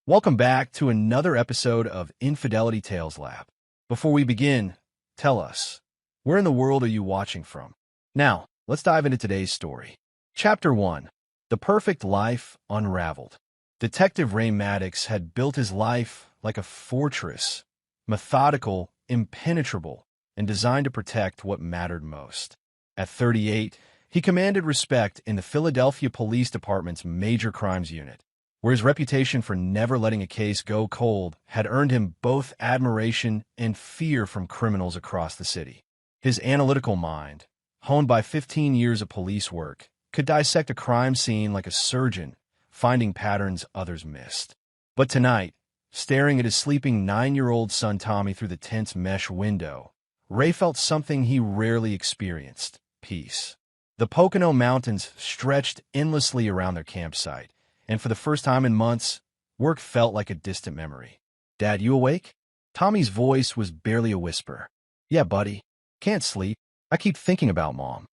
Welcome back to another episode of Infidelity Tales Lab. Before we begin, tell us, where in the world are you watching from? Now, let's dive into today's story. Chapter 1. The Perfect Life Unraveled. Detective Ray Maddox had built his life like a fortress, methodical, impenetrable, and designed to protect what mattered most. At 38, he commanded respect in the Philadelphia Police Department's Major Crimes Unit, where his reputation for never letting a case go cold had earned him both admiration and fear from criminals across the city. His analytical mind, honed by 15 years of police work, could dissect a crime scene like a surgeon, finding patterns others missed. But tonight, staring at his sleeping 9-year-old son Tommy through the tense mesh window, Ray felt something he rarely experienced: peace. The Pocono Mountains stretched endlessly around their campsite, and for the first time in months, work felt like a distant memory. "Dad, you awake?" Tommy's voice was barely a whisper. "Yeah, buddy. Can't sleep. I keep thinking about Mom."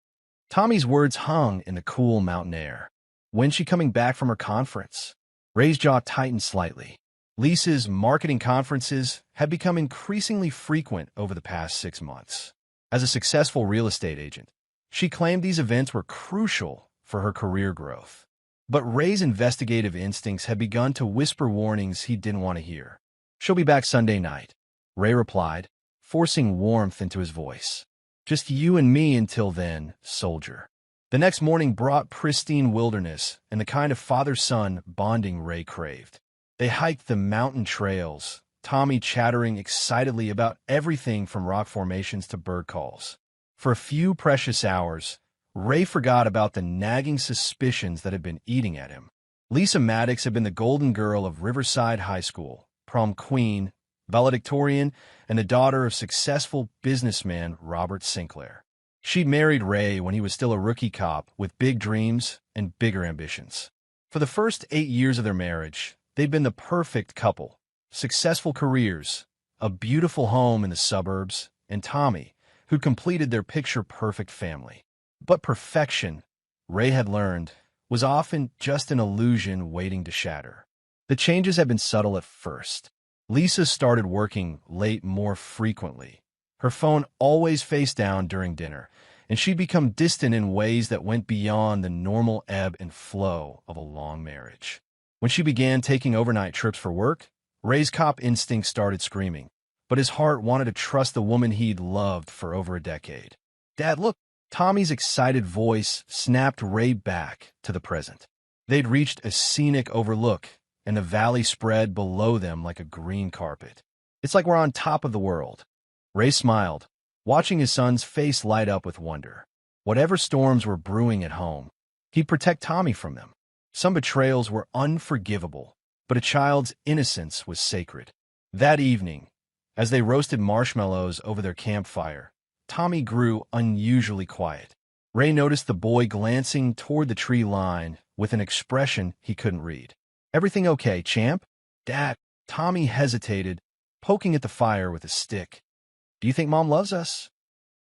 Tommy's words hung in the cool mountain air. "When's she coming back from her conference?" Ray's jaw tightened slightly. Lisa's marketing conferences had become increasingly frequent over the past 6 months. As a successful real estate agent, she claimed these events were crucial for her career growth. But Ray's investigative instincts had begun to whisper warnings he didn't want to hear. "She'll be back Sunday night," Ray replied, forcing warmth into his voice. "Just you and me until then, soldier." The next morning brought pristine wilderness and the kind of father-son bonding Ray craved. They hiked the mountain trails, Tommy chattering excitedly about everything from rock formations to bird calls. For a few precious hours, Ray forgot about the nagging suspicions that had been eating at him. Lisa Maddox had been the golden girl of Riverside High School, prom queen, valedictorian, and the daughter of successful businessman Robert Sinclair. She'd married Ray when he was still a rookie cop with big dreams and bigger ambitions. For the first 8 years of their marriage, they'd been the perfect couple: successful careers, a beautiful home in the suburbs, and Tommy, who'd completed their picture-perfect family. But perfection, Ray had learned, was often just an illusion waiting to shatter. The changes had been subtle at first. Lisa started working late more frequently. Her phone always face down during dinner, and she'd become distant in ways that went beyond the normal ebb and flow of a long marriage. When she began taking overnight trips for work, Ray's cop instinct started screaming, but his heart wanted to trust the woman he'd loved for over a decade. "Dad, look!" Tommy's excited voice snapped Ray back to the present. They'd reached a scenic overlook, and the valley spread below them like a green carpet. "It's like we're on top of the world." Ray smiled, watching his son's face light up with wonder. Whatever storms were brewing at home, he'd protect Tommy from them. Some betrayals were unforgivable, but a child's innocence was sacred. That evening, as they roasted marshmallows over their campfire, Tommy grew unusually quiet. Ray noticed the boy glancing toward the tree line with an expression he couldn't read. "Everything okay, champ?" "Dad," Tommy hesitated, poking at the fire with a stick. "Do you think Mom loves us?"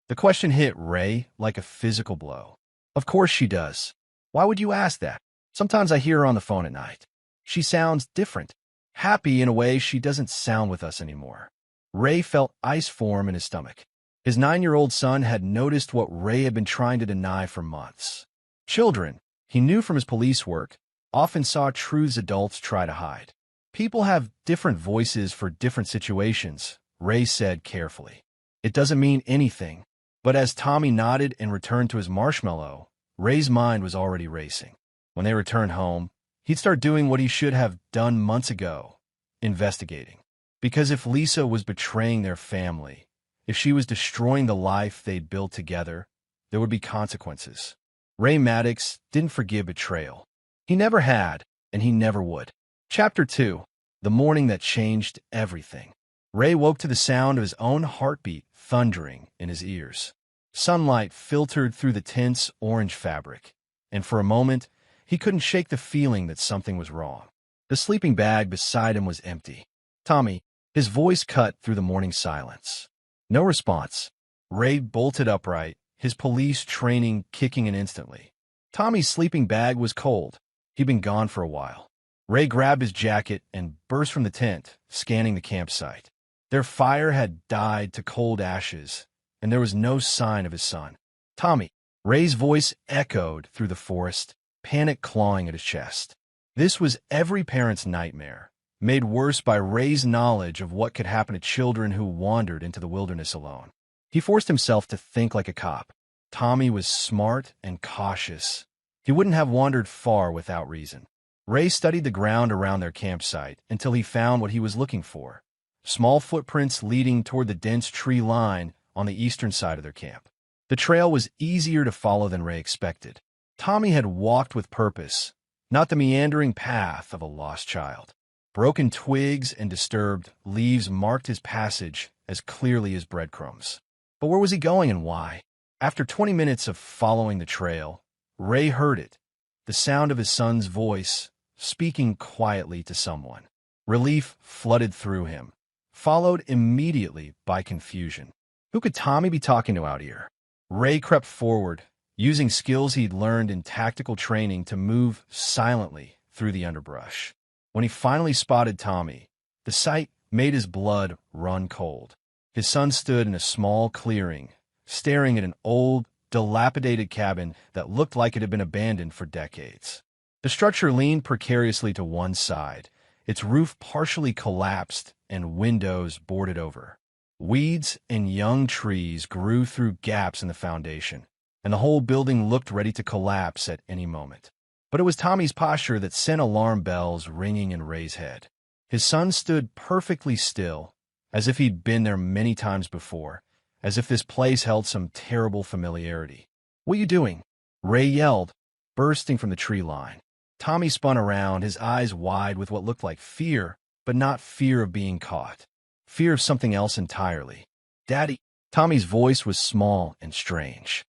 The question hit Ray like a physical blow. "Of course she does. Why would you ask that? Sometimes I hear her on the phone at night. She sounds different, happy in a way she doesn't sound with us anymore." Ray felt ice form in his stomach. His 9-year-old son had noticed what Ray had been trying to deny for months. Children, he knew from his police work, often saw truths adults try to hide. "People have different voices for different situations," Ray said carefully. "It doesn't mean anything." But as Tommy nodded and returned to his marshmallow, Ray's mind was already racing. When they returned home, he'd start doing what he should have done months ago: investigating. Because if Lisa was betraying their family, if she was destroying the life they'd built together, there would be consequences. Ray Maddox didn't forgive betrayal. He never had, and he never would. Chapter 2. The Morning That Changed Everything. Ray woke to the sound of his own heartbeat thundering in his ears. Sunlight filtered through the tense orange fabric, and for a moment, he couldn't shake the feeling that something was wrong. The sleeping bag beside him was empty. "Tommy," his voice cut through the morning silence. No response. Ray bolted upright, his police training kicking in instantly. Tommy's sleeping bag was cold. He'd been gone for a while. Ray grabbed his jacket and burst from the tent, scanning the campsite. Their fire had died to cold ashes, and there was no sign of his son. Tommy. Ray's voice echoed through the forest, panic clawing at his chest. This was every parent's nightmare, made worse by Ray's knowledge of what could happen to children who wandered into the wilderness alone. He forced himself to think like a cop. Tommy was smart and cautious. He wouldn't have wandered far without reason. Ray studied the ground around their campsite until he found what he was looking for: small footprints leading toward the dense tree line on the eastern side of their camp. The trail was easier to follow than Ray expected. Tommy had walked with purpose, not the meandering path of a lost child. Broken twigs and disturbed leaves marked his passage as clearly as breadcrumbs. But where was he going and why? After 20 minutes of following the trail, Ray heard it, the sound of his son's voice, speaking quietly to someone. Relief flooded through him, followed immediately by confusion. Who could Tommy be talking to out here? Ray crept forward, using skills he'd learned in tactical training to move silently through the underbrush. When he finally spotted Tommy, the sight made his blood run cold. His son stood in a small clearing, staring at an old, dilapidated cabin that looked like it had been abandoned for decades. The structure leaned precariously to one side, its roof partially collapsed and windows boarded over. Weeds and young trees grew through gaps in the foundation, and the whole building looked ready to collapse at any moment. But it was Tommy's posture that sent alarm bells ringing in Ray's head. His son stood perfectly still, as if he'd been there many times before, as if this place held some terrible familiarity. "What are you doing?" Ray yelled, bursting from the tree line. Tommy spun around, his eyes wide with what looked like fear, but not fear of being caught. Fear of something else entirely. "Daddy." Tommy's voice was small and strange.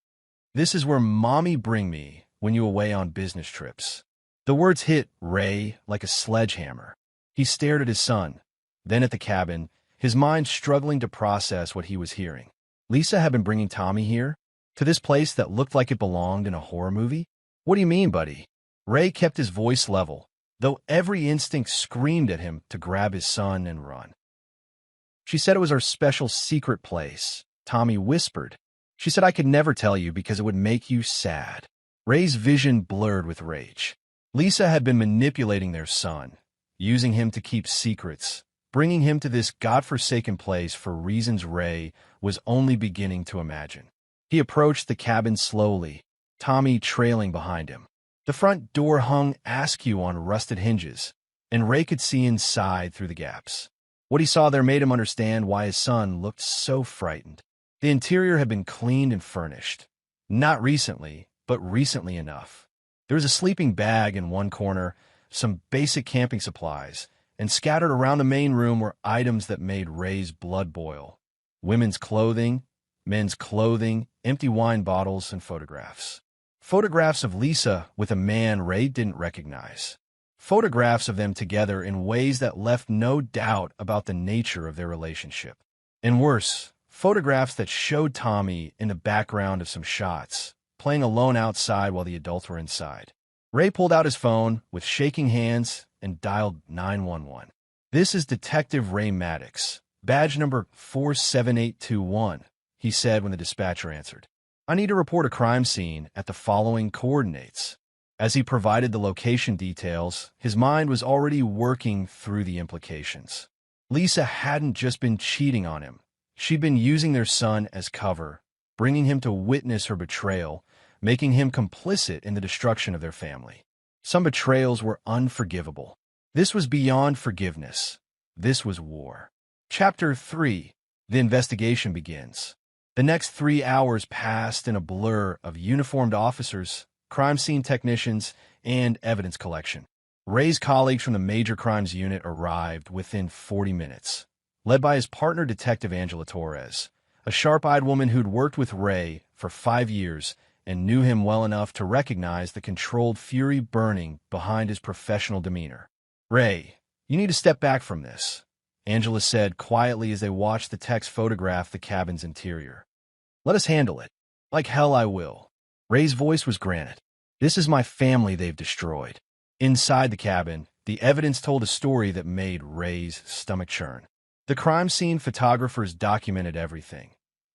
"This is where Mommy bring me when you away on business trips." The words hit Ray like a sledgehammer. He stared at his son, then at the cabin, his mind struggling to process what he was hearing. Lisa had been bringing Tommy here? To this place that looked like it belonged in a horror movie? "What do you mean, buddy?" Ray kept his voice level, though every instinct screamed at him to grab his son and run. "She said it was our special secret place," Tommy whispered. "She said I could never tell you because it would make you sad." Ray's vision blurred with rage. Lisa had been manipulating their son, using him to keep secrets, bringing him to this godforsaken place for reasons Ray was only beginning to imagine. He approached the cabin slowly, Tommy trailing behind him. The front door hung askew on rusted hinges, and Ray could see inside through the gaps. What he saw there made him understand why his son looked so frightened. The interior had been cleaned and furnished. Not recently, but recently enough. There was a sleeping bag in one corner, some basic camping supplies, and scattered around the main room were items that made Ray's blood boil. Women's clothing, men's clothing, empty wine bottles, and photographs. Photographs of Lisa with a man Ray didn't recognize. Photographs of them together in ways that left no doubt about the nature of their relationship. And worse, photographs that showed Tommy in the background of some shots, playing alone outside while the adults were inside. Ray pulled out his phone with shaking hands and dialed 911. "This is Detective Ray Maddox, badge number 47821, he said when the dispatcher answered. "I need to report a crime scene at the following coordinates." As he provided the location details, his mind was already working through the implications. Lisa hadn't just been cheating on him. She'd been using their son as cover, bringing him to witness her betrayal, making him complicit in the destruction of their family. Some betrayals were unforgivable. This was beyond forgiveness. This was war. Chapter 3. The investigation begins. The next 3 hours passed in a blur of uniformed officers, crime scene technicians, and evidence collection. Ray's colleagues from the Major Crimes Unit arrived within 40 minutes, led by his partner, Detective Angela Torres, a sharp-eyed woman who'd worked with Ray for 5 years and knew him well enough to recognize the controlled fury burning behind his professional demeanor. "Ray, you need to step back from this," Angela said quietly as they watched the techs photograph the cabin's interior. "Let us handle it. Like hell I will." Ray's voice was granite. "This is my family they've destroyed." Inside the cabin, The evidence told a story that made Ray's stomach churn. The crime scene photographers documented everything.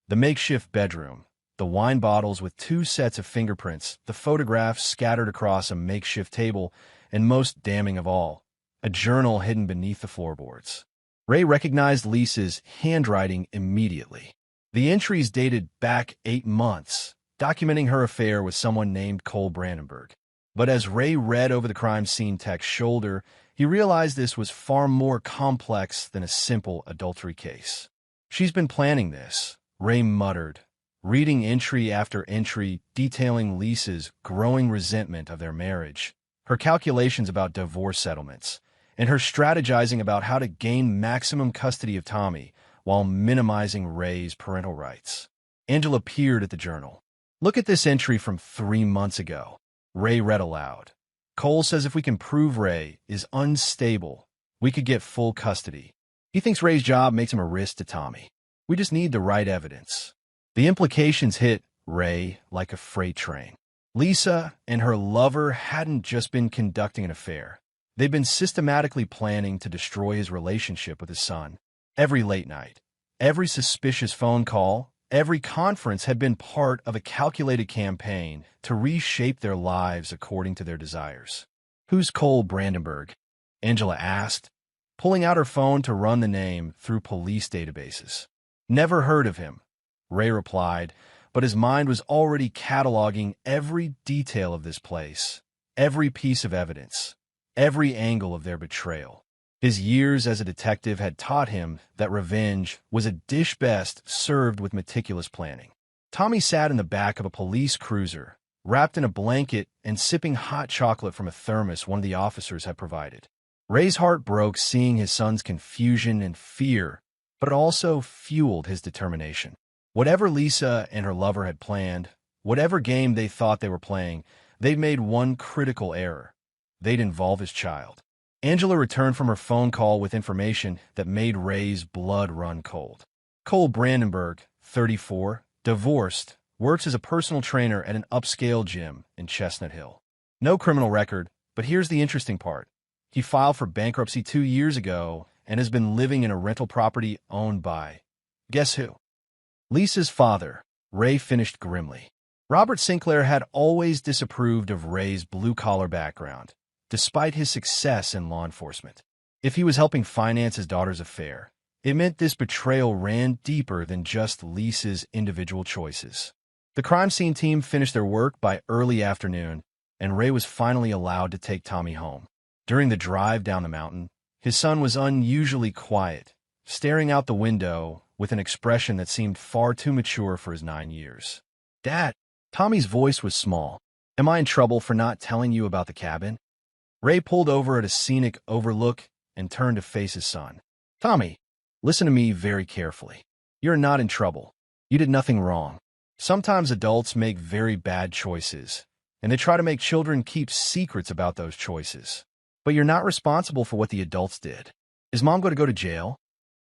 The makeshift bedroom, the wine bottles with 2 sets of fingerprints, the photographs scattered across a makeshift table, and most damning of all, a journal hidden beneath the floorboards. Ray recognized Lisa's handwriting immediately. The entries dated back 8 months, documenting her affair with someone named Cole Brandenburg. But as Ray read over the crime scene text's shoulder, he realized this was far more complex than a simple adultery case. "She's been planning this," Ray muttered, reading entry after entry detailing Lisa's growing resentment of their marriage, her calculations about divorce settlements, and her strategizing about how to gain maximum custody of Tommy while minimizing Ray's parental rights. Angela peered at the journal. "Look at this entry from 3 months ago." Ray read aloud. "Cole says if we can prove Ray is unstable, we could get full custody. He thinks Ray's job makes him a risk to Tommy. We just need the right evidence." The implications hit Ray like a freight train. Lisa and her lover hadn't just been conducting an affair. They'd been systematically planning to destroy his relationship with his son. Every late night, every suspicious phone call, every conference had been part of a calculated campaign to reshape their lives according to their desires. "Who's Cole Brandenburg?" Angela asked, pulling out her phone to run the name through police databases. "Never heard of him," Ray replied, but his mind was already cataloging every detail of this place, every piece of evidence, every angle of their betrayal. His years as a detective had taught him that revenge was a dish best served with meticulous planning. Tommy sat in the back of a police cruiser, wrapped in a blanket and sipping hot chocolate from a thermos one of the officers had provided. Ray's heart broke seeing his son's confusion and fear, but it also fueled his determination. Whatever Lisa and her lover had planned, whatever game they thought they were playing, they'd made one critical error. They'd involve his child. Angela returned from her phone call with information that made Ray's blood run cold. Cole Brandenburg, 34, divorced, works as a personal trainer at an upscale gym in Chestnut Hill. No criminal record, but here's the interesting part. He filed for bankruptcy 2 years ago and has been living in a rental property owned by, guess who? Lisa's father. Ray finished grimly. Robert Sinclair had always disapproved of Ray's blue-collar background, despite his success in law enforcement. If he was helping finance his daughter's affair, it meant this betrayal ran deeper than just Lisa's individual choices. The crime scene team finished their work by early afternoon, and Ray was finally allowed to take Tommy home. During the drive down the mountain, his son was unusually quiet, staring out the window with an expression that seemed far too mature for his 9 years. "Dad," Tommy's voice was small. "Am I in trouble for not telling you about the cabin?" Ray pulled over at a scenic overlook and turned to face his son. "Tommy, listen to me very carefully. You're not in trouble. You did nothing wrong. Sometimes adults make very bad choices, and they try to make children keep secrets about those choices. But you're not responsible for what the adults did. Is Mom going to go to jail?"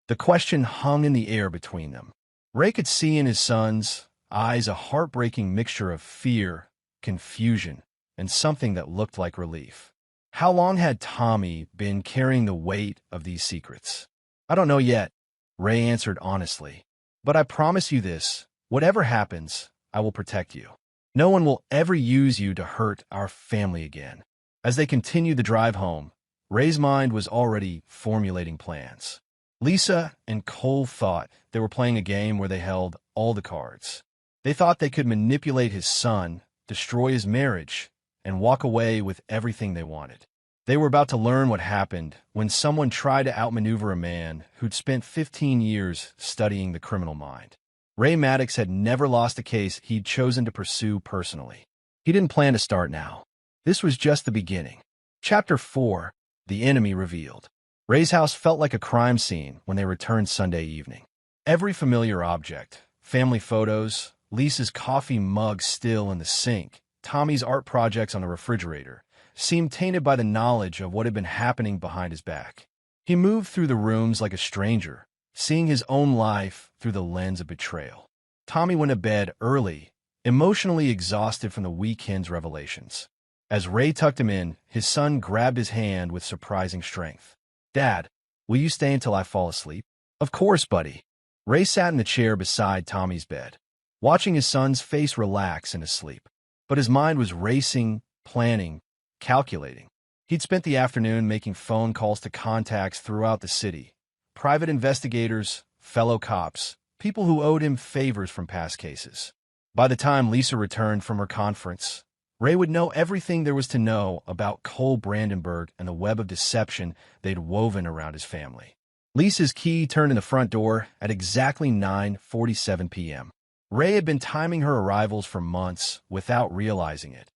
The question hung in the air between them. Ray could see in his son's eyes a heartbreaking mixture of fear, confusion, and something that looked like relief. How long had Tommy been carrying the weight of these secrets? "I don't know yet," Ray answered honestly. "But I promise you this, whatever happens, I will protect you. No one will ever use you to hurt our family again." As they continued the drive home, Ray's mind was already formulating plans. Lisa and Cole thought they were playing a game where they held all the cards. They thought they could manipulate his son, destroy his marriage, and walk away with everything they wanted. They were about to learn what happened when someone tried to outmaneuver a man who'd spent 15 years studying the criminal mind. Ray Maddox had never lost a case he'd chosen to pursue personally. He didn't plan to start now. This was just the beginning. Chapter 4, The Enemy Revealed. Ray's house felt like a crime scene when they returned Sunday evening. Every familiar object, family photos, Lisa's coffee mug still in the sink, Tommy's art projects on the refrigerator, seemed tainted by the knowledge of what had been happening behind his back. He moved through the rooms like a stranger, seeing his own life through the lens of betrayal. Tommy went to bed early, emotionally exhausted from the weekend's revelations. As Ray tucked him in, his son grabbed his hand with surprising strength. "Dad, will you stay until I fall asleep?" "Of course, buddy." Ray sat in the chair beside Tommy's bed, watching his son's face relax into sleep. But his mind was racing, planning, calculating. He'd spent the afternoon making phone calls to contacts throughout the city, private investigators, fellow cops, people who owed him favors from past cases. By the time Lisa returned from her conference, Ray would know everything there was to know about Cole Brandenburg and the web of deception they'd woven around his family. Lisa's key turned in the front door at exactly 9:47 p.m. Ray had been timing her arrivals for months without realizing it.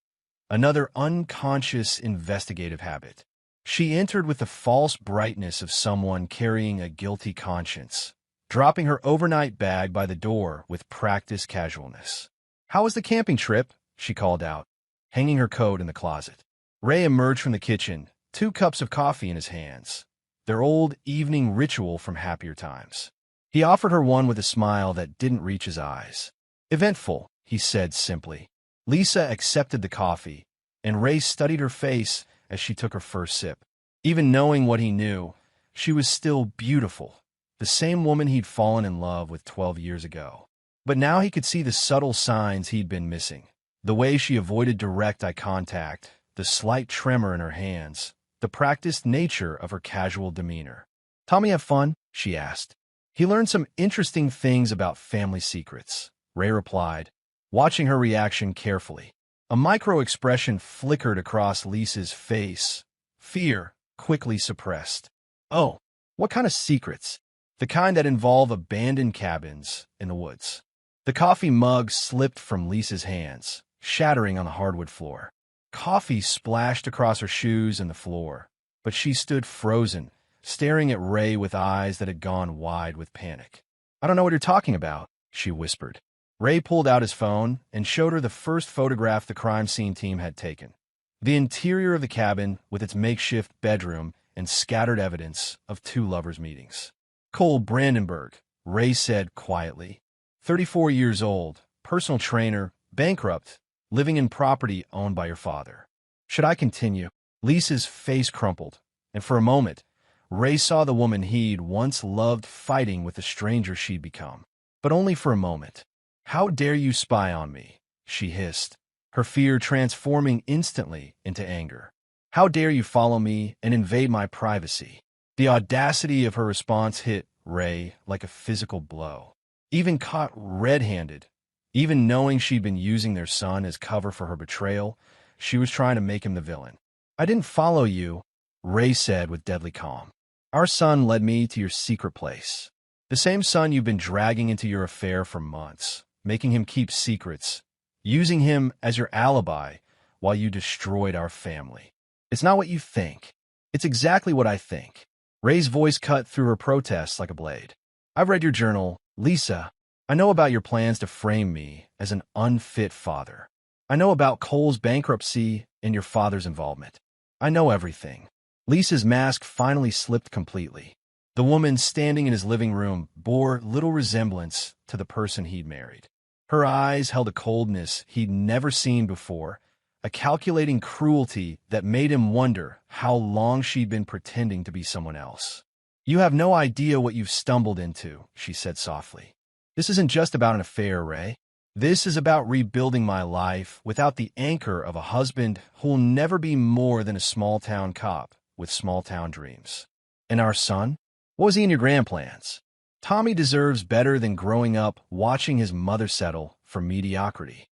Another unconscious investigative habit. She entered with the false brightness of someone carrying a guilty conscience, dropping her overnight bag by the door with practiced casualness. "How was the camping trip?" she called out, hanging her coat in the closet. Ray emerged from the kitchen, 2 cups of coffee in his hands, their old evening ritual from happier times. He offered her one with a smile that didn't reach his eyes. "Eventful," he said simply. Lisa accepted the coffee, and Ray studied her face as she took her first sip. Even knowing what he knew, she was still beautiful, the same woman he'd fallen in love with 12 years ago. But now he could see the subtle signs he'd been missing. The way she avoided direct eye contact, the slight tremor in her hands, the practiced nature of her casual demeanor. "Tommy have fun?" she asked. "He learned some interesting things about family secrets," Ray replied, watching her reaction carefully. A micro-expression flickered across Lisa's face, fear quickly suppressed. "Oh, what kind of secrets?" "The kind that involve abandoned cabins in the woods." The coffee mug slipped from Lisa's hands, shattering on the hardwood floor. Coffee splashed across her shoes and the floor, but she stood frozen, staring at Ray with eyes that had gone wide with panic. "I don't know what you're talking about," she whispered. Ray pulled out his phone and showed her the first photograph the crime scene team had taken. The interior of the cabin with its makeshift bedroom and scattered evidence of 2 lovers' meetings. "Cole Brandenburg," Ray said quietly. 34 years old, personal trainer, bankrupt, living in property owned by your father. "Should I continue?" Lisa's face crumpled, and for a moment, Ray saw the woman he'd once loved fighting with the stranger she'd become. But only for a moment. "How dare you spy on me?" she hissed, her fear transforming instantly into anger. "How dare you follow me and invade my privacy?" The audacity of her response hit Ray like a physical blow. Even caught red-handed, even knowing she'd been using their son as cover for her betrayal, she was trying to make him the villain. "I didn't follow you," Ray said with deadly calm. "Our son led me to your secret place. The same son you've been dragging into your affair for months, making him keep secrets, using him as your alibi while you destroyed our family. It's not what you think. It's exactly what I think." Ray's voice cut through her protests like a blade. "I've read your journal, Lisa. I know about your plans to frame me as an unfit father. I know about Cole's bankruptcy and your father's involvement. I know everything." Lisa's mask finally slipped completely. The woman standing in his living room bore little resemblance to the person he'd married. Her eyes held a coldness he'd never seen before, a calculating cruelty that made him wonder how long she'd been pretending to be someone else. "You have no idea what you've stumbled into," she said softly. "This isn't just about an affair, Ray. This is about rebuilding my life without the anchor of a husband who'll never be more than a small-town cop with small-town dreams. And our son? What was he in your grand plans? Tommy deserves better than growing up watching his mother settle for mediocrity."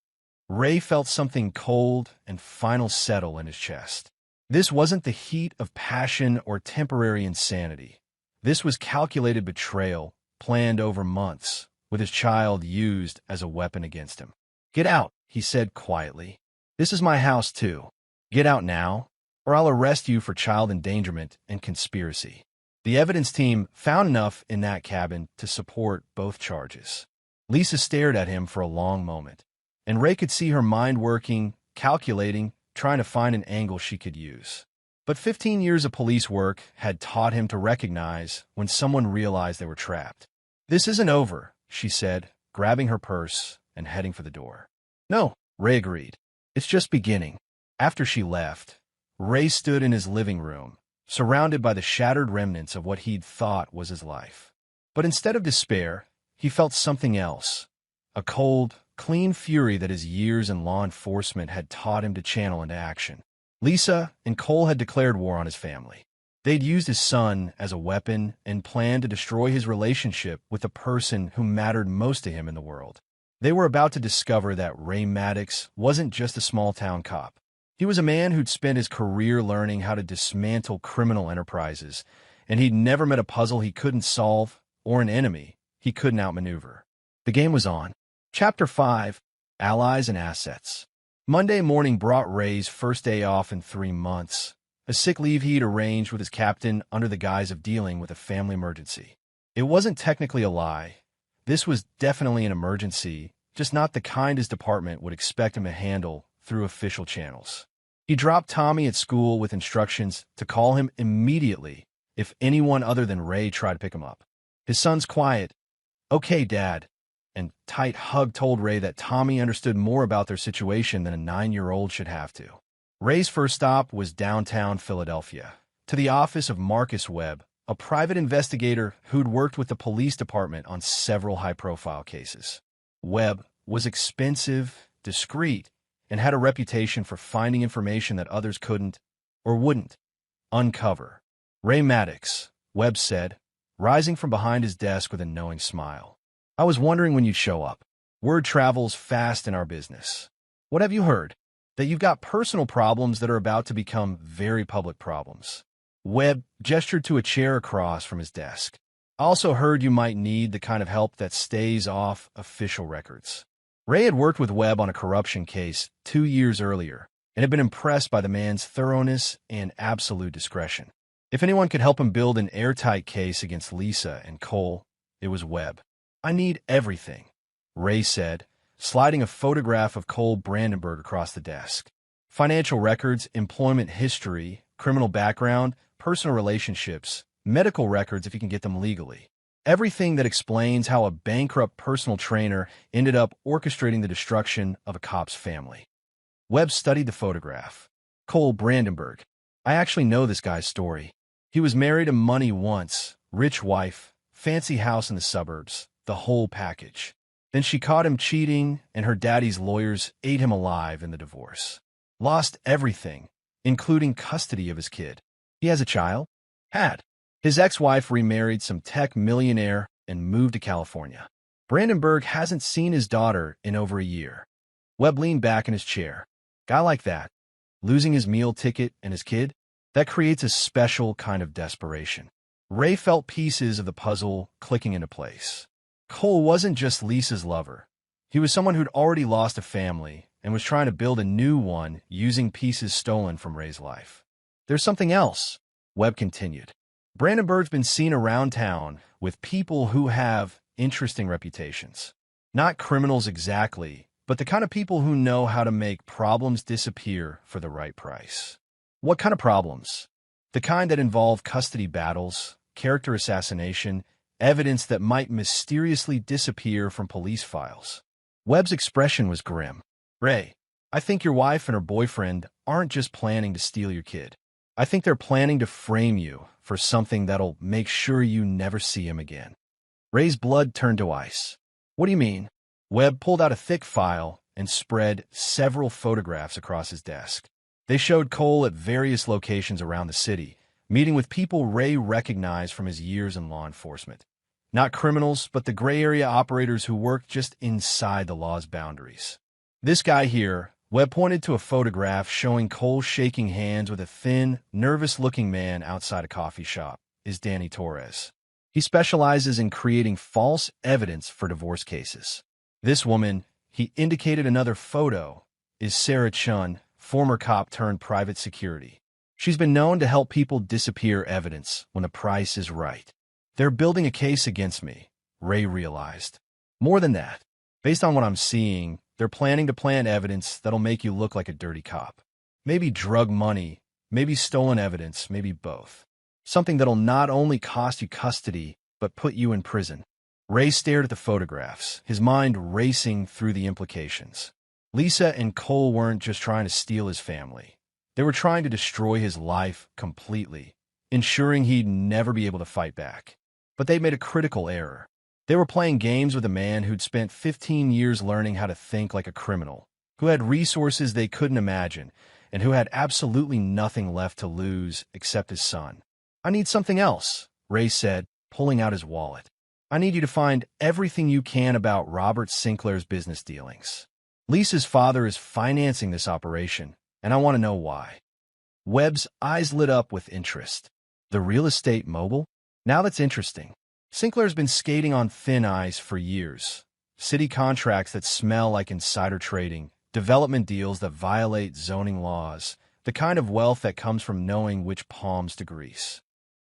Ray felt something cold and final settle in his chest. This wasn't the heat of passion or temporary insanity. This was calculated betrayal, planned over months, with his child used as a weapon against him. "Get out," he said quietly. "This is my house, too. Get out now, or I'll arrest you for child endangerment and conspiracy." The evidence team found enough in that cabin to support both charges. Lisa stared at him for a long moment, and Ray could see her mind working, calculating, trying to find an angle she could use. But 15 years of police work had taught him to recognize when someone realized they were trapped. "This isn't over," she said, grabbing her purse and heading for the door. "No," Ray agreed. "It's just beginning." After she left, Ray stood in his living room, surrounded by the shattered remnants of what he'd thought was his life. But instead of despair, he felt something else, a cold, clean fury that his years in law enforcement had taught him to channel into action. Lisa and Cole had declared war on his family. They'd used his son as a weapon and planned to destroy his relationship with the person who mattered most to him in the world. They were about to discover that Ray Maddox wasn't just a small-town cop. He was a man who'd spent his career learning how to dismantle criminal enterprises, and he'd never met a puzzle he couldn't solve or an enemy he couldn't outmaneuver. The game was on. Chapter 5, Allies and Assets. Monday morning brought Ray's first day off in 3 months, a sick leave he'd arranged with his captain under the guise of dealing with a family emergency. It wasn't technically a lie. This was definitely an emergency, just not the kind his department would expect him to handle through official channels. He dropped Tommy at school with instructions to call him immediately if anyone other than Ray tried to pick him up. His son's quiet, "Okay, Dad," and tight hug told Ray that Tommy understood more about their situation than a 9-year-old should have to. Ray's first stop was downtown Philadelphia, to the office of Marcus Webb, a private investigator who'd worked with the police department on several high-profile cases. Webb was expensive, discreet, and had a reputation for finding information that others couldn't, or wouldn't, uncover. "Ray Maddox," Webb said, rising from behind his desk with a knowing smile. "I was wondering when you'd show up. Word travels fast in our business. What have you heard? That you've got personal problems that are about to become very public problems." Webb gestured to a chair across from his desk. "I also heard you might need the kind of help that stays off official records." Ray had worked with Webb on a corruption case 2 years earlier and had been impressed by the man's thoroughness and absolute discretion. If anyone could help him build an airtight case against Lisa and Cole, it was Webb. "I need everything," Ray said, sliding a photograph of Cole Brandenburg across the desk. "Financial records, employment history, criminal background, personal relationships, medical records if you can get them legally. Everything that explains how a bankrupt personal trainer ended up orchestrating the destruction of a cop's family." Webb studied the photograph. "Cole Brandenburg. I actually know this guy's story. He was married to money once, rich wife, fancy house in the suburbs, the whole package. Then she caught him cheating, and her daddy's lawyers ate him alive in the divorce. Lost everything, including custody of his kid. He has a child? Had. His ex-wife remarried some tech millionaire and moved to California. Brandenburg hasn't seen his daughter in over a year." Webb leaned back in his chair. "Guy like that, losing his meal ticket and his kid, that creates a special kind of desperation." Ray felt pieces of the puzzle clicking into place. Cole wasn't just Lisa's lover. He was someone who'd already lost a family and was trying to build a new one using pieces stolen from Ray's life. "There's something else," Webb continued. "Brandenburg's been seen around town with people who have interesting reputations. Not criminals exactly, but the kind of people who know how to make problems disappear for the right price." "What kind of problems?" "The kind that involve custody battles, character assassination, evidence that might mysteriously disappear from police files." Webb's expression was grim. "Ray, I think your wife and her boyfriend aren't just planning to steal your kid. I think they're planning to frame you for something that'll make sure you never see him again." Ray's blood turned to ice. "What do you mean?" Webb pulled out a thick file and spread several photographs across his desk. They showed Cole at various locations around the city, meeting with people Ray recognized from his years in law enforcement. Not criminals, but the gray area operators who worked just inside the law's boundaries. "This guy here," Webb pointed to a photograph showing Cole shaking hands with a thin, nervous-looking man outside a coffee shop, "is Danny Torres. He specializes in creating false evidence for divorce cases. This woman," he indicated another photo, "is Sarah Chun, former cop turned private security. She's been known to help people disappear evidence when the price is right." "They're building a case against me," Ray realized. "More than that. Based on what I'm seeing, they're planning to plant evidence that'll make you look like a dirty cop. Maybe drug money, maybe stolen evidence, maybe both. Something that'll not only cost you custody, but put you in prison." Ray stared at the photographs, his mind racing through the implications. Lisa and Cole weren't just trying to steal his family. They were trying to destroy his life completely, ensuring he'd never be able to fight back. But they made a critical error. They were playing games with a man who'd spent 15 years learning how to think like a criminal, who had resources they couldn't imagine, and who had absolutely nothing left to lose except his son. "I need something else," Ray said, pulling out his wallet. "I need you to find everything you can about Robert Sinclair's business dealings. Lisa's father is financing this operation, and I want to know why." Webb's eyes lit up with interest. "The real estate mogul? Now that's interesting. Sinclair's been skating on thin ice for years. City contracts that smell like insider trading, development deals that violate zoning laws, the kind of wealth that comes from knowing which palms to grease.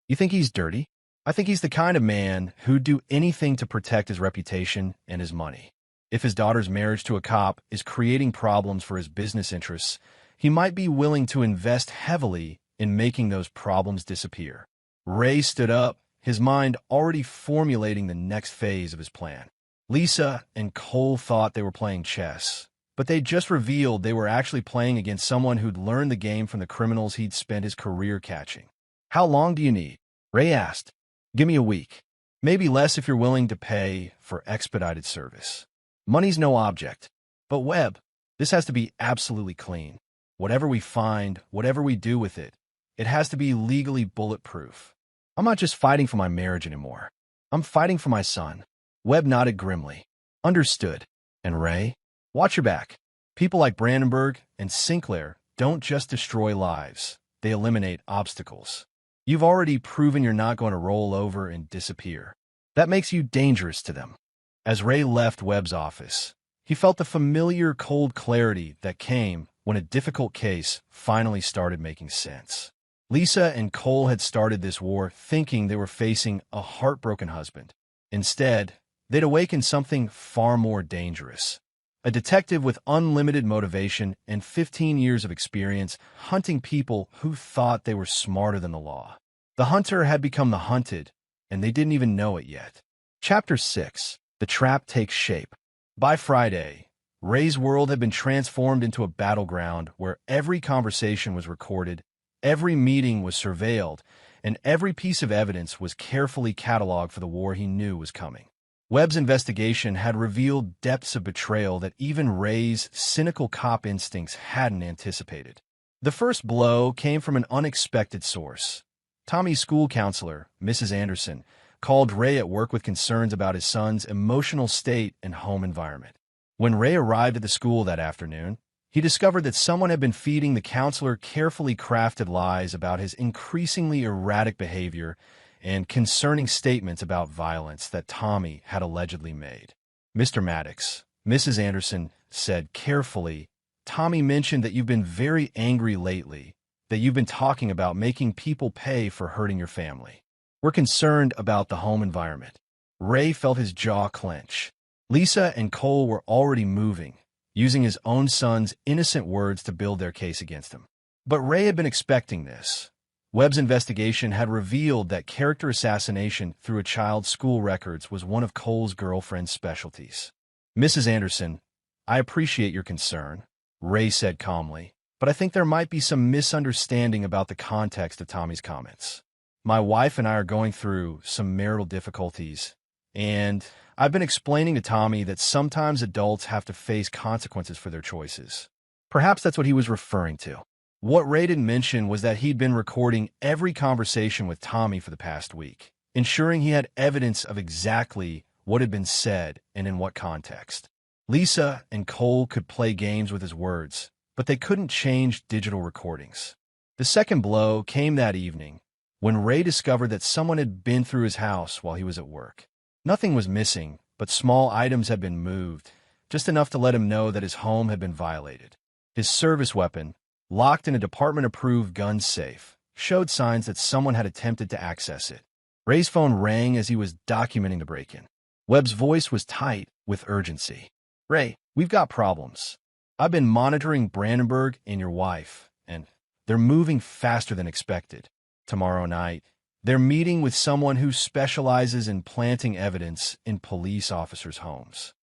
You think he's dirty? I think he's the kind of man who'd do anything to protect his reputation and his money. If his daughter's marriage to a cop is creating problems for his business interests, he might be willing to invest heavily in making those problems disappear." Ray stood up, his mind already formulating the next phase of his plan. Lisa and Cole thought they were playing chess, but they just revealed they were actually playing against someone who'd learned the game from the criminals he'd spent his career catching. "How long do you need?" Ray asked. "Give me a week. Maybe less if you're willing to pay for expedited service. Money's no object. But Webb, this has to be absolutely clean. Whatever we find, whatever we do with it, it has to be legally bulletproof. I'm not just fighting for my marriage anymore. I'm fighting for my son." Webb nodded grimly. "Understood. And Ray, watch your back. People like Brandenburg and Sinclair don't just destroy lives. They eliminate obstacles. You've already proven you're not going to roll over and disappear. That makes you dangerous to them." As Ray left Webb's office, he felt the familiar cold clarity that came when a difficult case finally started making sense. Lisa and Cole had started this war thinking they were facing a heartbroken husband. Instead, they'd awakened something far more dangerous. A detective with unlimited motivation and 15 years of experience hunting people who thought they were smarter than the law. The hunter had become the hunted, and they didn't even know it yet. Chapter 6. The Trap Takes Shape. By Friday, Ray's world had been transformed into a battleground where every conversation was recorded, every meeting was surveilled, and every piece of evidence was carefully cataloged for the war he knew was coming. Webb's investigation had revealed depths of betrayal that even Ray's cynical cop instincts hadn't anticipated. The first blow came from an unexpected source. Tommy's school counselor, Mrs. Anderson, called Ray at work with concerns about his son's emotional state and home environment. When Ray arrived at the school that afternoon, he discovered that someone had been feeding the counselor carefully crafted lies about his increasingly erratic behavior and concerning statements about violence that Tommy had allegedly made. "Mr. Maddox," Mrs. Anderson said carefully, "Tommy mentioned that you've been very angry lately, that you've been talking about making people pay for hurting your family. We're concerned about the home environment." Ray felt his jaw clench. Lisa and Cole were already moving, using his own son's innocent words to build their case against him. But Ray had been expecting this. Webb's investigation had revealed that character assassination through a child's school records was one of Cole's girlfriend's specialties. "Mrs. Anderson, I appreciate your concern," Ray said calmly, "but I think there might be some misunderstanding about the context of Tommy's comments. My wife and I are going through some marital difficulties, and I've been explaining to Tommy that sometimes adults have to face consequences for their choices. Perhaps that's what he was referring to." What Ray didn't mention was that he'd been recording every conversation with Tommy for the past week, ensuring he had evidence of exactly what had been said and in what context. Lisa and Cole could play games with his words, but they couldn't change digital recordings. The second blow came that evening, when Ray discovered that someone had been through his house while he was at work. Nothing was missing, but small items had been moved, just enough to let him know that his home had been violated. His service weapon, locked in a department-approved gun safe, showed signs that someone had attempted to access it. Ray's phone rang as he was documenting the break-in. Webb's voice was tight with urgency. "Ray, we've got problems. I've been monitoring Brandenburg and your wife, and they're moving faster than expected. Tomorrow night, they're meeting with someone who specializes in planting evidence in police officers' homes."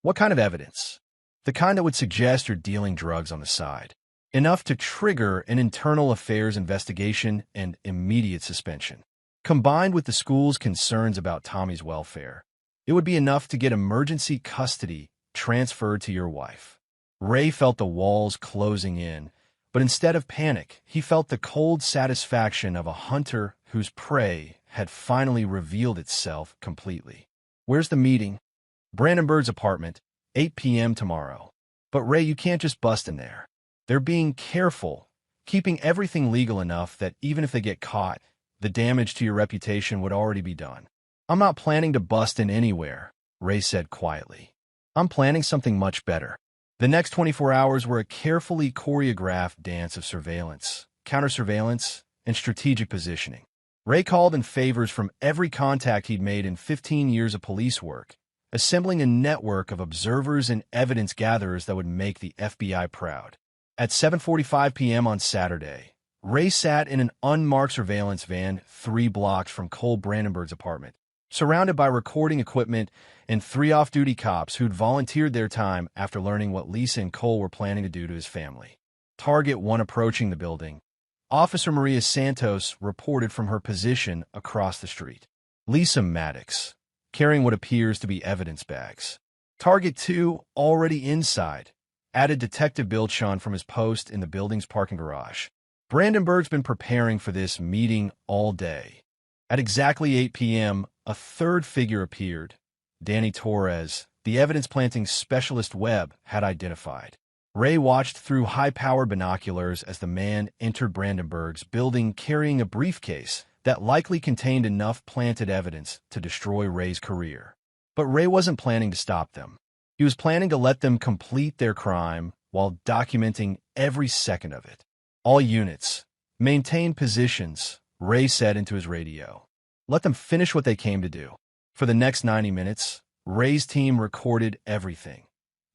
"What kind of evidence?" the kind that would suggest you're dealing drugs on the side, enough to trigger an internal affairs investigation and immediate suspension. Combined with the school's concerns about Tommy's welfare, it would be enough to get emergency custody transferred to your wife. Ray felt the walls closing in, but instead of panic, he felt the cold satisfaction of a hunter whose prey had finally revealed itself completely. Where's the meeting? Brandenburg's apartment, 8 p.m. tomorrow. But Ray, you can't just bust in there. They're being careful, keeping everything legal enough that even if they get caught, the damage to your reputation would already be done. I'm not planning to bust in anywhere, Ray said quietly. I'm planning something much better. The next 24 hours were a carefully choreographed dance of surveillance, counter-surveillance, and strategic positioning. Ray called in favors from every contact he'd made in 15 years of police work, assembling a network of observers and evidence gatherers that would make the FBI proud. At 7:45 p.m. on Saturday, Ray sat in an unmarked surveillance van 3 blocks from Cole Brandenburg's apartment, surrounded by recording equipment and 3 off-duty cops who'd volunteered their time after learning what Lisa and Cole were planning to do to his family. Target 1 approaching the building. Officer Maria Santos reported from her position across the street. Lisa Maddox, carrying what appears to be evidence bags. Target 2, already inside, added Detective Bill Chun from his post in the building's parking garage. Brandenburg's been preparing for this meeting all day. At exactly 8 p.m., a third figure appeared. Danny Torres, the evidence-planting specialist Webb had identified. Ray watched through high-powered binoculars as the man entered Brandenburg's building carrying a briefcase that likely contained enough planted evidence to destroy Ray's career. But Ray wasn't planning to stop them. He was planning to let them complete their crime while documenting every second of it. All units, maintain positions, Ray said into his radio. Let them finish what they came to do. For the next 90 minutes, Ray's team recorded everything.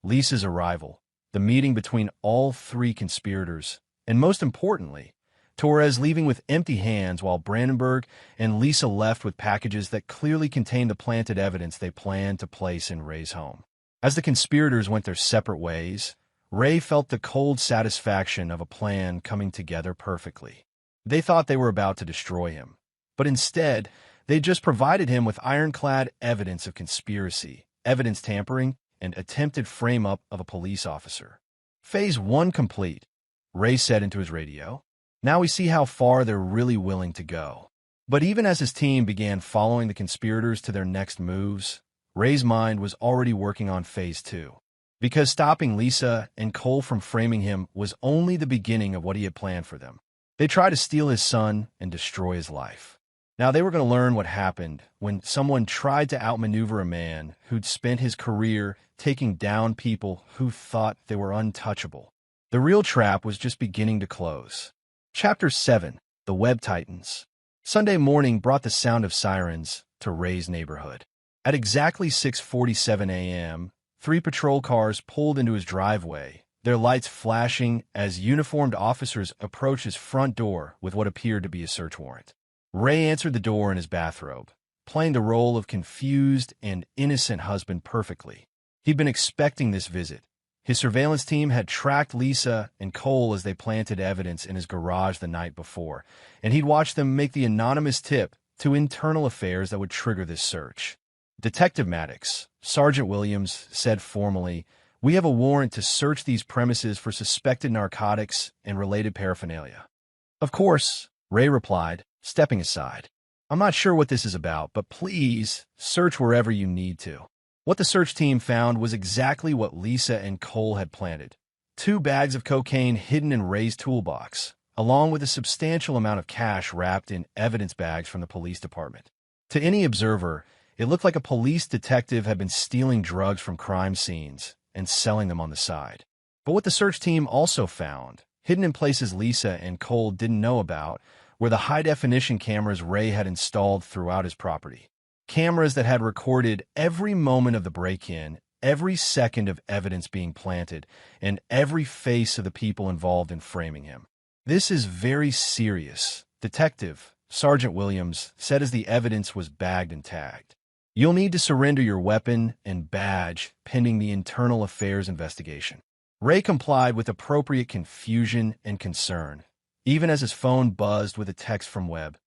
Lisa's arrival, the meeting between all 3 conspirators, and most importantly, Torres leaving with empty hands while Brandenburg and Lisa left with packages that clearly contained the planted evidence they planned to place in Ray's home. As the conspirators went their separate ways, Ray felt the cold satisfaction of a plan coming together perfectly. They thought they were about to destroy him, but instead, they just provided him with ironclad evidence of conspiracy, evidence tampering, and attempted frame-up of a police officer. Phase 1 complete, Ray said into his radio. Now we see how far they're really willing to go. But even as his team began following the conspirators to their next moves, Ray's mind was already working on Phase 2. Because stopping Lisa and Cole from framing him was only the beginning of what he had planned for them. They tried to steal his son and destroy his life. Now they were going to learn what happened when someone tried to outmaneuver a man who'd spent his career taking down people who thought they were untouchable. The real trap was just beginning to close. Chapter 7, The Web Titans. Sunday morning brought the sound of sirens to Ray's neighborhood. At exactly 6:47 a.m., 3 patrol cars pulled into his driveway, their lights flashing as uniformed officers approached his front door with what appeared to be a search warrant. Ray answered the door in his bathrobe, playing the role of confused and innocent husband perfectly. He'd been expecting this visit. His surveillance team had tracked Lisa and Cole as they planted evidence in his garage the night before, and he'd watched them make the anonymous tip to internal affairs that would trigger this search. Detective Maddox, Sergeant Williams, said formally, "We have a warrant to search these premises for suspected narcotics and related paraphernalia." "Of course," Ray replied, stepping aside. "I'm not sure what this is about, but please search wherever you need to." What the search team found was exactly what Lisa and Cole had planted. 2 bags of cocaine hidden in Ray's toolbox, along with a substantial amount of cash wrapped in evidence bags from the police department. To any observer, it looked like a police detective had been stealing drugs from crime scenes and selling them on the side. But what the search team also found, hidden in places Lisa and Cole didn't know about, were the high-definition cameras Ray had installed throughout his property. Cameras that had recorded every moment of the break-in, every second of evidence being planted, and every face of the people involved in framing him. "This is very serious," Detective Sergeant Williams said as the evidence was bagged and tagged. You'll need to surrender your weapon and badge pending the internal affairs investigation. Ray complied with appropriate confusion and concern, even as his phone buzzed with a text from Webb.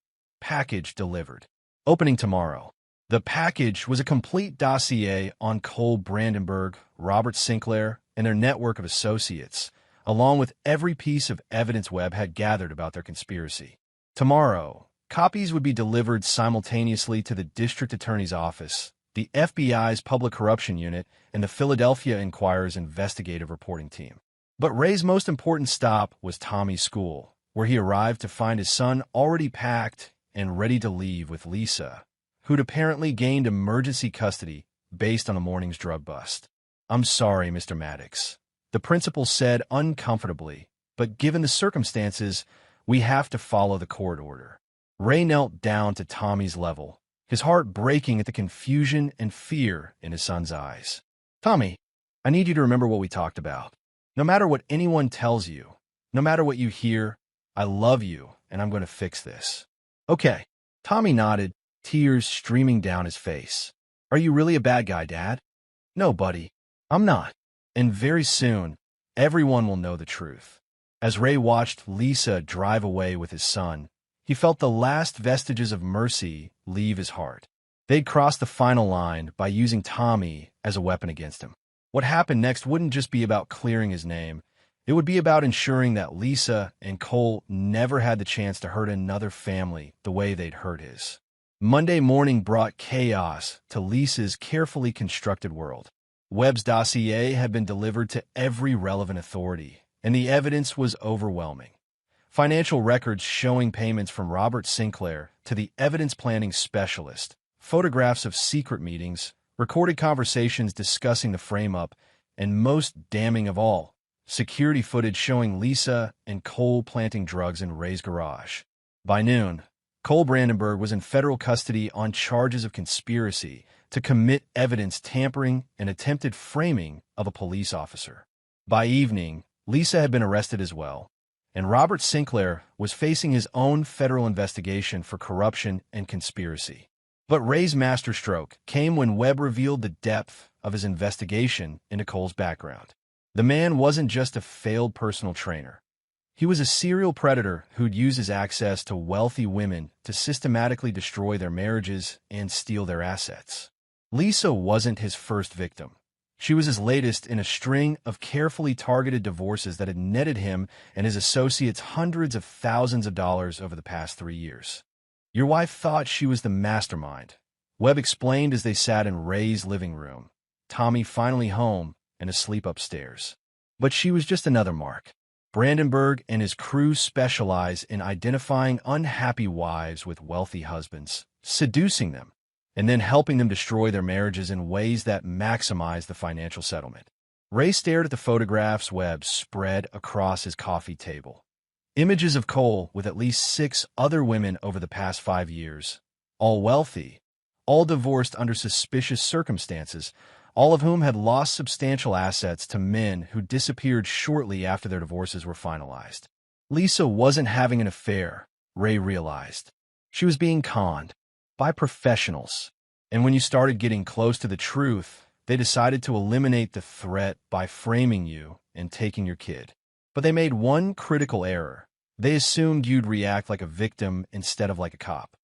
Package delivered. Opening tomorrow. The package was a complete dossier on Cole Brandenburg, Robert Sinclair, and their network of associates, along with every piece of evidence Webb had gathered about their conspiracy. Tomorrow, copies would be delivered simultaneously to the district attorney's office, the FBI's Public Corruption Unit, and the Philadelphia Inquirer's investigative reporting team. But Ray's most important stop was Tommy's school, where he arrived to find his son already packed and ready to leave with Lisa, who'd apparently gained emergency custody based on the morning's drug bust. "I'm sorry, Mr. Maddox," the principal said uncomfortably, "but given the circumstances, we have to follow the court order." Ray knelt down to Tommy's level, his heart breaking at the confusion and fear in his son's eyes. "Tommy, I need you to remember what we talked about. No matter what anyone tells you, no matter what you hear, I love you, and I'm going to fix this." "Okay." Tommy nodded, tears streaming down his face. "Are you really a bad guy, Dad?" "No, buddy, I'm not. And very soon, everyone will know the truth." As Ray watched Lisa drive away with his son, he felt the last vestiges of mercy leave his heart. They'd crossed the final line by using Tommy as a weapon against him. What happened next wouldn't just be about clearing his name. It would be about ensuring that Lisa and Cole never had the chance to hurt another family the way they'd hurt his. Monday morning brought chaos to Lisa's carefully constructed world. Webb's dossier had been delivered to every relevant authority, and the evidence was overwhelming. Financial records showing payments from Robert Sinclair to the evidence planning specialist, photographs of secret meetings, recorded conversations discussing the frame-up, and most damning of all, security footage showing Lisa and Cole planting drugs in Ray's garage. By noon, Cole Brandenburg was in federal custody on charges of conspiracy to commit evidence tampering and attempted framing of a police officer. By evening, Lisa had been arrested as well, and Robert Sinclair was facing his own federal investigation for corruption and conspiracy. But Ray's masterstroke came when Webb revealed the depth of his investigation into Cole's background. The man wasn't just a failed personal trainer. He was a serial predator who'd use his access to wealthy women to systematically destroy their marriages and steal their assets. Lisa wasn't his first victim. She was his latest in a string of carefully targeted divorces that had netted him and his associates hundreds of thousands of dollars over the past 3 years. "Your wife thought she was the mastermind," Webb explained as they sat in Ray's living room, Tommy finally home and asleep upstairs. "But she was just another mark." Brandenburg and his crew specialize in identifying unhappy wives with wealthy husbands, seducing them, and then helping them destroy their marriages in ways that maximize the financial settlement. Ray stared at the photographs Webb spread across his coffee table. Images of Cole with at least 6 other women over the past 5 years, all wealthy, all divorced under suspicious circumstances, all of whom had lost substantial assets to men who disappeared shortly after their divorces were finalized. Lisa wasn't having an affair, Ray realized. She was being conned by professionals. And when you started getting close to the truth, they decided to eliminate the threat by framing you and taking your kid. But they made one critical error. They assumed you'd react like a victim instead of like a cop.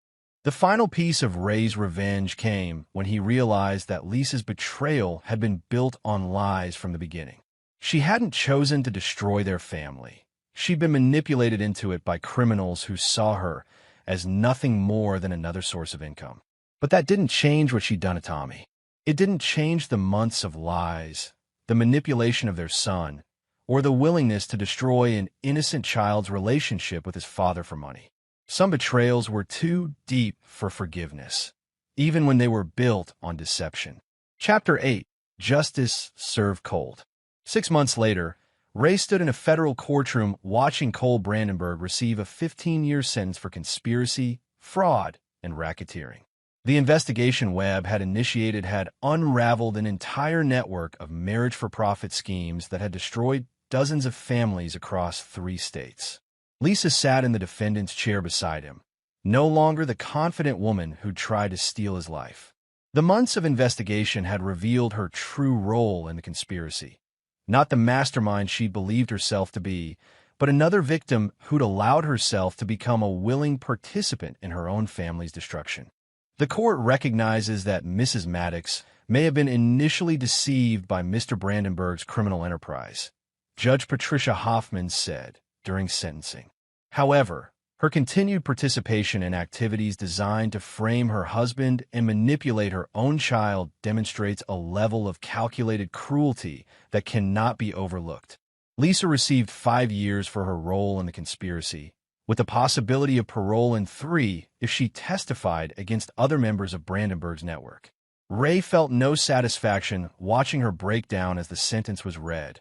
The final piece of Ray's revenge came when he realized that Lisa's betrayal had been built on lies from the beginning. She hadn't chosen to destroy their family. She'd been manipulated into it by criminals who saw her as nothing more than another source of income. But that didn't change what she'd done to Tommy. It didn't change the months of lies, the manipulation of their son, or the willingness to destroy an innocent child's relationship with his father for money. Some betrayals were too deep for forgiveness, even when they were built on deception. Chapter 8. Justice Served Cold. 6 months later, Ray stood in a federal courtroom watching Cole Brandenburg receive a 15-year sentence for conspiracy, fraud, and racketeering. The investigation Webb had initiated had unraveled an entire network of marriage-for-profit schemes that had destroyed dozens of families across 3 states. Lisa sat in the defendant's chair beside him, no longer the confident woman who'd tried to steal his life. The months of investigation had revealed her true role in the conspiracy. Not the mastermind she believed herself to be, but another victim who'd allowed herself to become a willing participant in her own family's destruction. The court recognizes that Mrs. Maddox may have been initially deceived by Mr. Brandenburg's criminal enterprise, Judge Patricia Hoffman said during sentencing. However, her continued participation in activities designed to frame her husband and manipulate her own child demonstrates a level of calculated cruelty that cannot be overlooked. Lisa received 5 years for her role in the conspiracy, with the possibility of parole in 3 if she testified against other members of Brandenburg's network. Ray felt no satisfaction watching her break down as the sentence was read,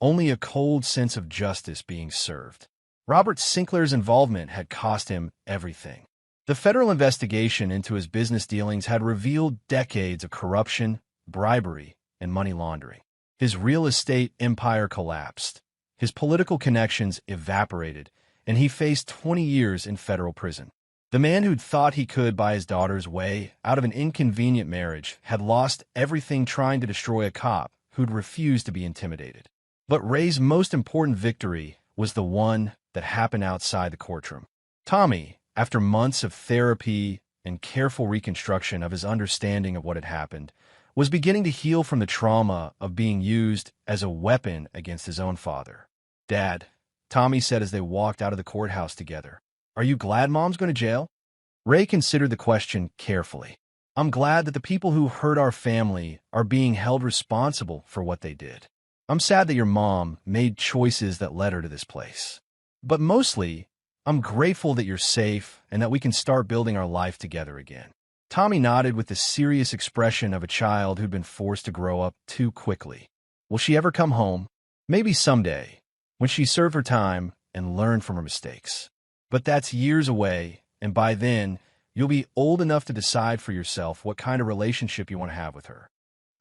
only a cold sense of justice being served. Robert Sinclair's involvement had cost him everything. The federal investigation into his business dealings had revealed decades of corruption, bribery, and money laundering. His real estate empire collapsed. His political connections evaporated, and he faced 20 years in federal prison. The man who'd thought he could buy his daughter's way out of an inconvenient marriage had lost everything trying to destroy a cop who'd refused to be intimidated. But Ray's most important victory was the one that happened outside the courtroom. Tommy, after months of therapy and careful reconstruction of his understanding of what had happened, was beginning to heal from the trauma of being used as a weapon against his own father. "Dad," Tommy said as they walked out of the courthouse together, "are you glad Mom's going to jail?" Ray considered the question carefully. "I'm glad that the people who hurt our family are being held responsible for what they did. I'm sad that your mom made choices that led her to this place. But mostly, I'm grateful that you're safe and that we can start building our life together again." Tommy nodded with the serious expression of a child who'd been forced to grow up too quickly. "Will she ever come home?" "Maybe someday, when she served her time and learned from her mistakes. But that's years away, and by then, you'll be old enough to decide for yourself what kind of relationship you want to have with her."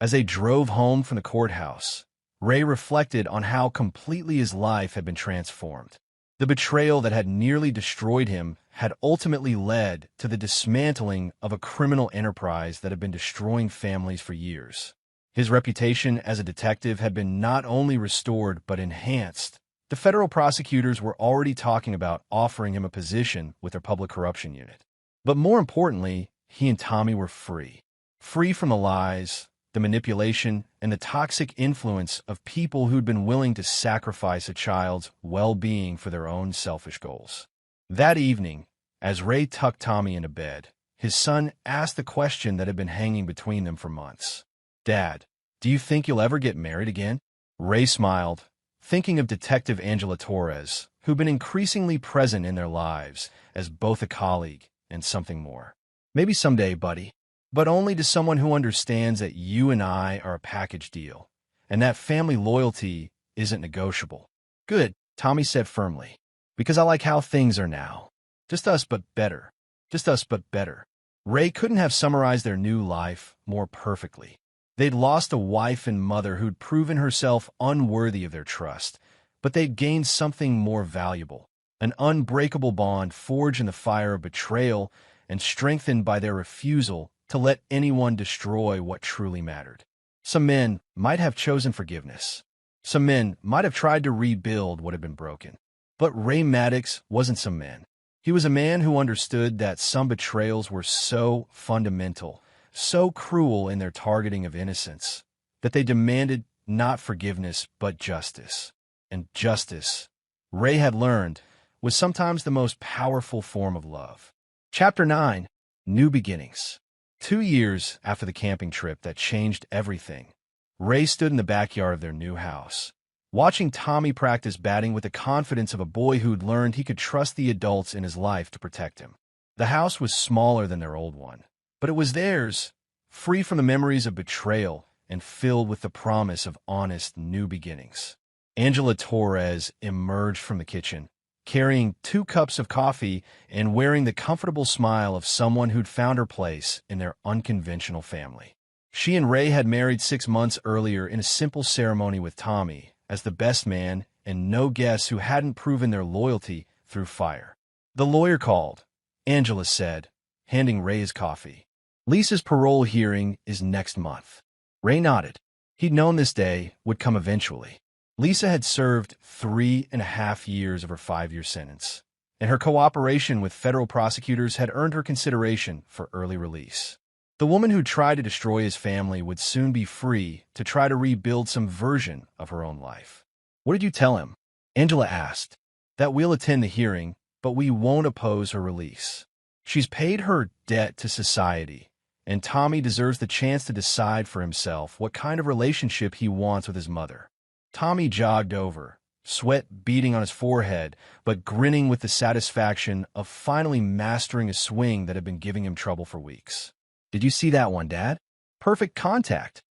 As they drove home from the courthouse, Ray reflected on how completely his life had been transformed. The betrayal that had nearly destroyed him had ultimately led to the dismantling of a criminal enterprise that had been destroying families for years. His reputation as a detective had been not only restored but enhanced. The federal prosecutors were already talking about offering him a position with their public corruption unit. But more importantly, he and Tommy were free. Free from the lies, the manipulation, and the toxic influence of people who'd been willing to sacrifice a child's well-being for their own selfish goals. That evening, as Ray tucked Tommy into bed, his son asked the question that had been hanging between them for months. "Dad, do you think you'll ever get married again?" Ray smiled, thinking of Detective Angela Torres, who'd been increasingly present in their lives as both a colleague and something more. "Maybe someday, buddy. But only to someone who understands that you and I are a package deal, and that family loyalty isn't negotiable." "Good," Tommy said firmly, "because I like how things are now. Just us, but better. Just us, but better." Ray couldn't have summarized their new life more perfectly. They'd lost a wife and mother who'd proven herself unworthy of their trust, but they'd gained something more valuable, an unbreakable bond forged in the fire of betrayal and strengthened by their refusal to let anyone destroy what truly mattered. Some men might have chosen forgiveness. Some men might have tried to rebuild what had been broken. But Ray Maddox wasn't some man. He was a man who understood that some betrayals were so fundamental, so cruel in their targeting of innocence, that they demanded not forgiveness but justice. And justice, Ray had learned, was sometimes the most powerful form of love. Chapter 9, New Beginnings. 2 years after the camping trip that changed everything, Ray stood in the backyard of their new house, watching Tommy practice batting with the confidence of a boy who'd learned he could trust the adults in his life to protect him. The house was smaller than their old one, but it was theirs, free from the memories of betrayal and filled with the promise of honest new beginnings. Angela Torres emerged from the kitchen, carrying 2 cups of coffee and wearing the comfortable smile of someone who'd found her place in their unconventional family. She and Ray had married 6 months earlier in a simple ceremony with Tommy as the best man and no guests who hadn't proven their loyalty through fire. "The lawyer called," Angela said, handing Ray his coffee. Lisa's parole hearing is next month. Ray nodded. He'd known this day would come eventually. Lisa had served 3.5 years of her 5-year sentence, and her cooperation with federal prosecutors had earned her consideration for early release. The woman who tried to destroy his family would soon be free to try to rebuild some version of her own life. What did you tell him? Angela asked. That we'll attend the hearing, but we won't oppose her release. She's paid her debt to society, and Tommy deserves the chance to decide for himself what kind of relationship he wants with his mother. Tommy jogged over, sweat beading on his forehead, but grinning with the satisfaction of finally mastering a swing that had been giving him trouble for weeks. Did you see that one, Dad? Perfect contact.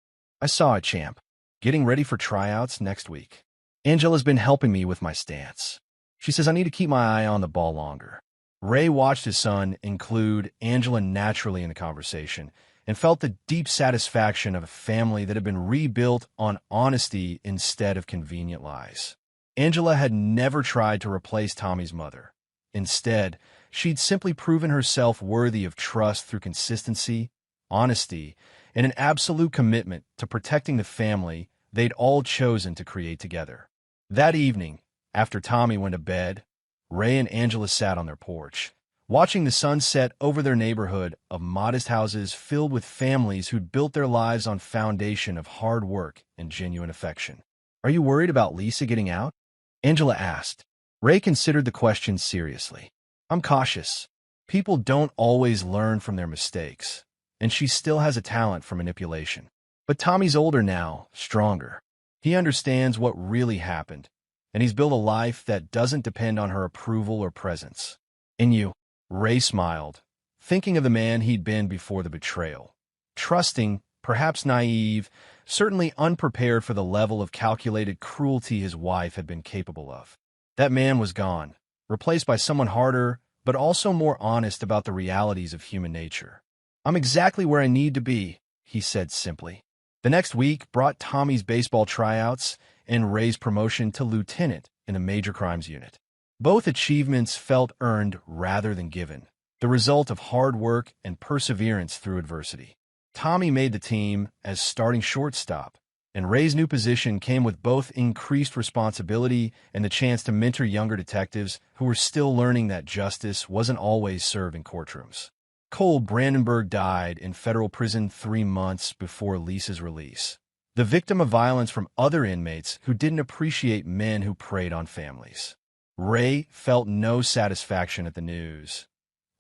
I saw it, champ. Getting ready for tryouts next week. Angela's been helping me with my stance. She says I need to keep my eye on the ball longer. Ray watched his son include Angela naturally in the conversation and felt the deep satisfaction of a family that had been rebuilt on honesty instead of convenient lies. Angela had never tried to replace Tommy's mother. Instead, she'd simply proven herself worthy of trust through consistency, honesty, and an absolute commitment to protecting the family they'd all chosen to create together. That evening, after Tommy went to bed, Ray and Angela sat on their porch, watching the sun set over their neighborhood of modest houses filled with families who'd built their lives on foundation of hard work and genuine affection. Are you worried about Lisa getting out? Angela asked. Ray considered the question seriously. I'm cautious. People don't always learn from their mistakes, and she still has a talent for manipulation. But Tommy's older now, stronger. He understands what really happened, and he's built a life that doesn't depend on her approval or presence. And you? Ray smiled, thinking of the man he'd been before the betrayal. Trusting, perhaps naive, certainly unprepared for the level of calculated cruelty his wife had been capable of. That man was gone, replaced by someone harder, but also more honest about the realities of human nature. I'm exactly where I need to be, he said simply. The next week brought Tommy's baseball tryouts and Ray's promotion to lieutenant in a major crimes unit. Both achievements felt earned rather than given, the result of hard work and perseverance through adversity. Tommy made the team as starting shortstop, and Ray's new position came with both increased responsibility and the chance to mentor younger detectives who were still learning that justice wasn't always served in courtrooms. Cole Brandenburg died in federal prison 3 months before Lisa's release, the victim of violence from other inmates who didn't appreciate men who preyed on families. Ray felt no satisfaction at the news,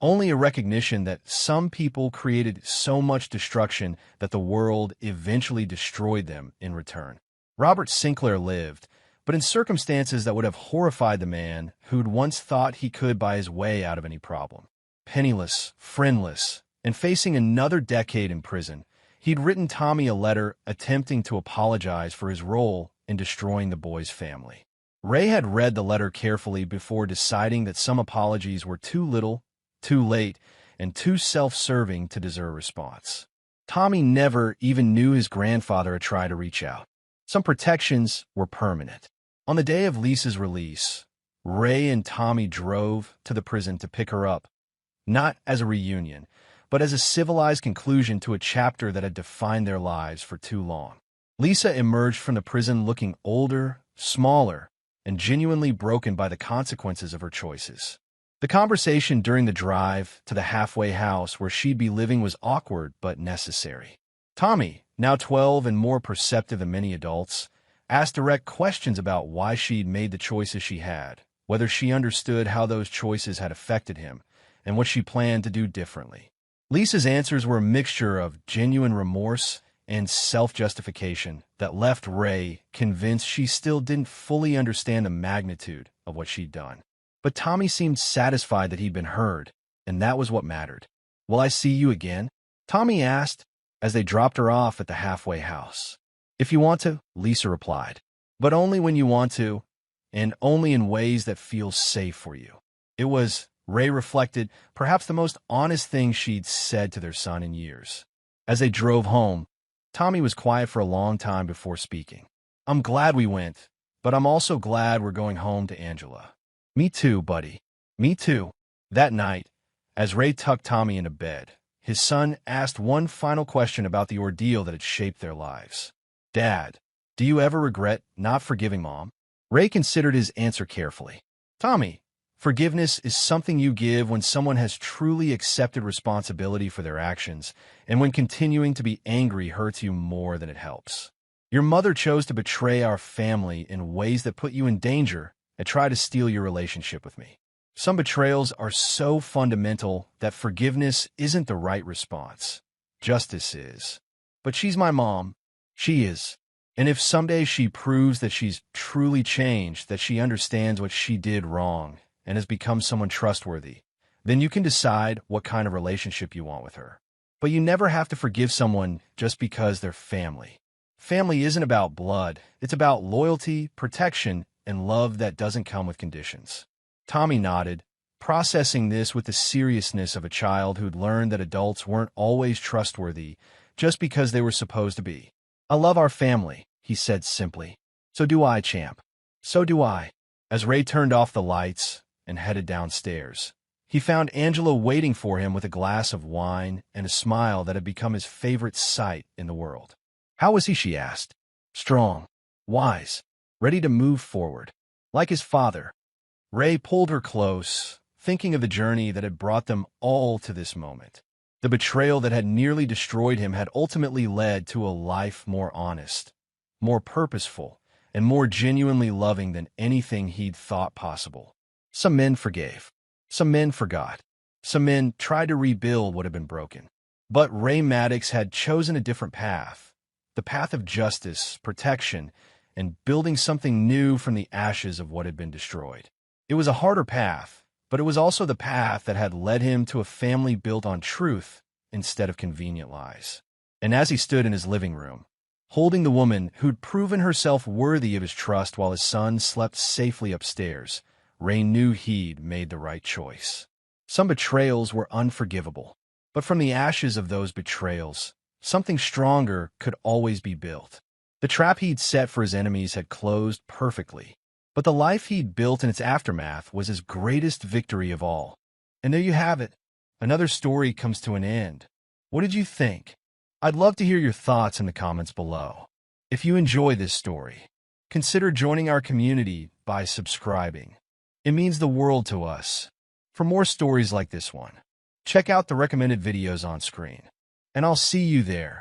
only a recognition that some people created so much destruction that the world eventually destroyed them in return. Robert Sinclair lived, but in circumstances that would have horrified the man who'd once thought he could buy his way out of any problem. Penniless, friendless, and facing another decade in prison, he'd written Tommy a letter attempting to apologize for his role in destroying the boy's family. Ray had read the letter carefully before deciding that some apologies were too little, too late, and too self-serving to deserve a response. Tommy never even knew his grandfather had tried to reach out. Some protections were permanent. On the day of Lisa's release, Ray and Tommy drove to the prison to pick her up, not as a reunion, but as a civilized conclusion to a chapter that had defined their lives for too long. Lisa emerged from the prison looking older, smaller, and genuinely broken by the consequences of her choices. The conversation during the drive to the halfway house where she'd be living was awkward but necessary. Tommy, now 12 and more perceptive than many adults, asked direct questions about why she'd made the choices she had, whether she understood how those choices had affected him, and what she planned to do differently. Lisa's answers were a mixture of genuine remorse and self-justification that left Ray convinced she still didn't fully understand the magnitude of what she'd done. But Tommy seemed satisfied that he'd been heard, and that was what mattered. Will I see you again? Tommy asked as they dropped her off at the halfway house. If you want to, Lisa replied, but only when you want to, and only in ways that feel safe for you. It was, Ray reflected, perhaps the most honest thing she'd said to their son in years. As they drove home, Tommy was quiet for a long time before speaking. I'm glad we went, but I'm also glad we're going home to Angela. Me too, buddy. Me too. That night, as Ray tucked Tommy into bed, his son asked one final question about the ordeal that had shaped their lives. "Dad, do you ever regret not forgiving Mom?" Ray considered his answer carefully. "Tommy, forgiveness is something you give when someone has truly accepted responsibility for their actions and when continuing to be angry hurts you more than it helps. Your mother chose to betray our family in ways that put you in danger and try to steal your relationship with me. Some betrayals are so fundamental that forgiveness isn't the right response. Justice is. But she's my mom. She is. And if someday she proves that she's truly changed, that she understands what she did wrong, and has become someone trustworthy, then you can decide what kind of relationship you want with her. But you never have to forgive someone just because they're family. Family isn't about blood. It's about loyalty, protection, and love that doesn't come with conditions." Tommy nodded, processing this with the seriousness of a child who'd learned that adults weren't always trustworthy just because they were supposed to be. "I love our family," he said simply. "So do I, champ. So do I." As Ray turned off the lights and headed downstairs, he found Angela waiting for him with a glass of wine and a smile that had become his favorite sight in the world. "How was he?" she asked. "Strong, wise, ready to move forward, like his father." Ray pulled her close, thinking of the journey that had brought them all to this moment. The betrayal that had nearly destroyed him had ultimately led to a life more honest, more purposeful, and more genuinely loving than anything he'd thought possible. Some men forgave. Some men forgot. Some men tried to rebuild what had been broken. But Ray Maddox had chosen a different path. The path of justice, protection, and building something new from the ashes of what had been destroyed. It was a harder path, but it was also the path that had led him to a family built on truth instead of convenient lies. And as he stood in his living room, holding the woman who'd proven herself worthy of his trust while his son slept safely upstairs, Ray knew he'd made the right choice. Some betrayals were unforgivable, but from the ashes of those betrayals, something stronger could always be built. The trap he'd set for his enemies had closed perfectly, but the life he'd built in its aftermath was his greatest victory of all. And there you have it. Another story comes to an end. What did you think? I'd love to hear your thoughts in the comments below. If you enjoy this story, consider joining our community by subscribing. It means the world to us. For more stories like this one, check out the recommended videos on screen. And I'll see you there.